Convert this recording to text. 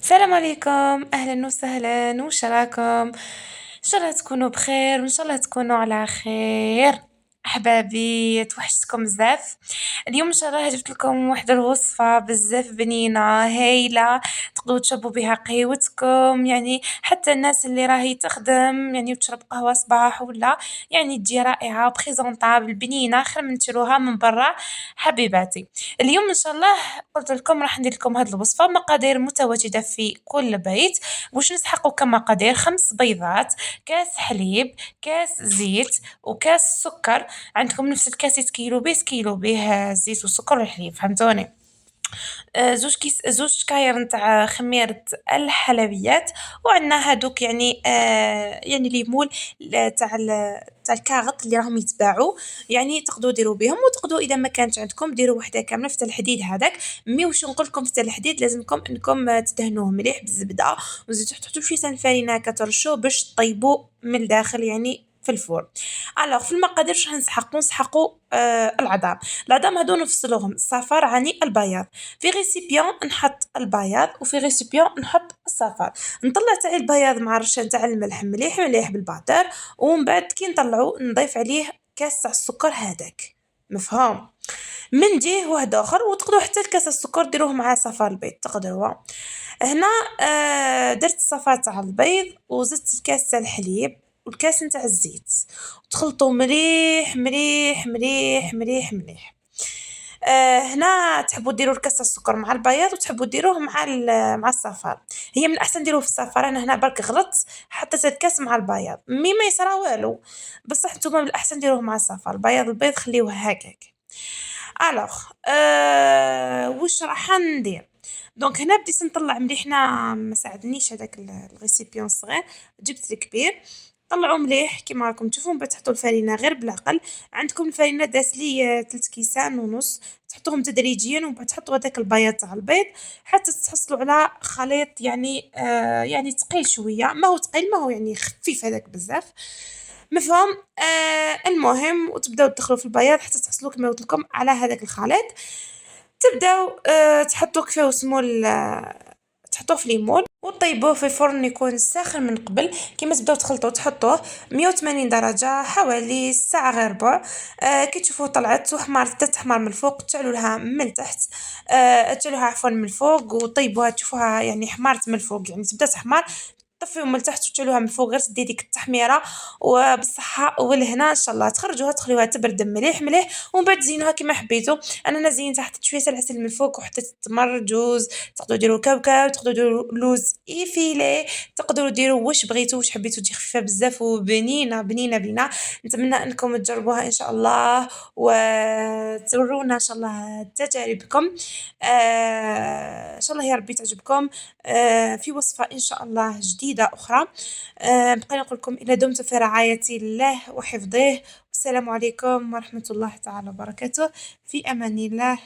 السلام عليكم، أهلًا وسهلًا، واش راكم؟ إن شاء الله تكونوا بخير وإن شاء الله تكونوا على خير. أحبابي توحشتكم بزاف. اليوم إن شاء الله جبت لكم واحد الوصفة بزاف بنينة هايلة، تقدروا تشربوا بها قهيوتكم، يعني حتى الناس اللي راهي تخدم يعني وتشرب قهوة صباح ولا يعني تجي رائعة وبريزونطابل بنينة خير من تشروها من برا. حبيباتي، اليوم إن شاء الله قلت لكم راح ندير لكم هذه الوصفة مقادير متواجدة في كل بيت. واش نسحقوا كمقادير: 5 بيضات، كاس حليب، كاس زيت، وكاس سكر. عندكم نفس الكاس كيلو به كيلو به الزيت والسكر والحليب، فهمتوني؟ زوج كاير نتاع خميرة الحلويات. وعندنا هادوك يعني يعني ليمون تاع الكاغط اللي راهم يتباعوا، يعني تقدروا ديروا بهم، وتقدروا اذا ما كانت عندكم ديروا وحده كامله في الحديد هذاك. مي واش نقول لكم في الحديد لازمكم انكم تدهنوه مليح بالزبده، وزيد تحطوا شويه سنفارينه كترشوا باش طيبوا من الداخل يعني في الفرن. الوغ في المقادير واش نسحقوا العظام هادو نفصلوهم الصفار عني البياض. في ريسيبيون نحط البياض وفي ريسيبيون نحط الصفار. نطلع تاع البياض مع رشه تاع الملح مليح مليح بالباتر، ومن بعد كي نطلعو نضيف عليه كاس تاع السكر هذاك. مفهوم؟ من جهه واحد اخر، وتقدروا حتى الكاس السكر ديروه مع صفار البيض تقدروا. هنا درت الصفار تاع البيض وزدت الكاس تاع الحليب والكاس نتاع الزيت، وتخلطوا مليح مليح مليح مليح مليح. هنا تحبوا ديروا الكاس تاع السكر مع البياض وتحبوا ديروه مع الصفار. هي من الاحسن ديروه في الصفار، انا هنا برك غلطت حطيت الكاس مع البياض، ما يصرى والو. بصح نتوما من الاحسن ديروه مع الصفار، البيض خليوه هكاك. الوغ واش راح ندير؟ دونك هنا بديت نطلع مليح، هنا ما ساعدنيش هذاك الريسيبيون الصغير، جبت الكبير. طلعوا مليح كيما راكم تشوفوا، من بعد تحطوا الفرينه غير بالعقل. عندكم الفرينه داسلي 3 كيسان ونص، تحطوهم تدريجيا ومن بعد تحطوا هذاك البياض تاع البيض حتى تحصلوا على خليط يعني يعني ثقيل شويه، ما هو ثقيل ما هو يعني خفيف هذاك بزاف. مفهوم؟ المهم وتبداو تدخلوا في البياض حتى تحصلوا كما قلت لكم على هذاك الخليط. تبداو تحطوا كيفاه واسمو تحطوه في ليمون وطيبوه في فرن يكون ساخن من قبل. كيما تبداو تخلطوه تحطوه 180 درجة حوالي ساعة غير ربع. كي تشوفوه طلعت وحمارت تحمر من الفوق تعلوا لها من تحت، تعلوها عفوا من الفوق وطيبوها تشوفوها يعني حمارت من الفوق، يعني تبدا تحمر. طفيو من التحت وتشعلوها من فوق، غير تدي ديك التحميره وبالصحه والهنا ان شاء الله. تخرجوها تخليوها تبرد مليح مليح ومن بعد زينوها كما حبيتوا. انا زينتها حطيت شويه العسل من الفوق وحطيت التمر جوز، تقدروا ديروا كاوكاو، تقدروا ديروا لوز ايفيلي، تقدروا ديروا واش بغيتوا واش حبيتوا تجي خفيفه بزاف وبنينه بنينه بنينه. نتمنى انكم تجربوها ان شاء الله وتورونا ان شاء الله تجاربكم. ان شاء الله يا ربي تعجبكم. في وصفة إن شاء الله جديدة أخرى. بقى نقول لكم إلى دمتم في رعاية الله وحفظه. والسلام عليكم ورحمة الله تعالى وبركاته. في أمان الله.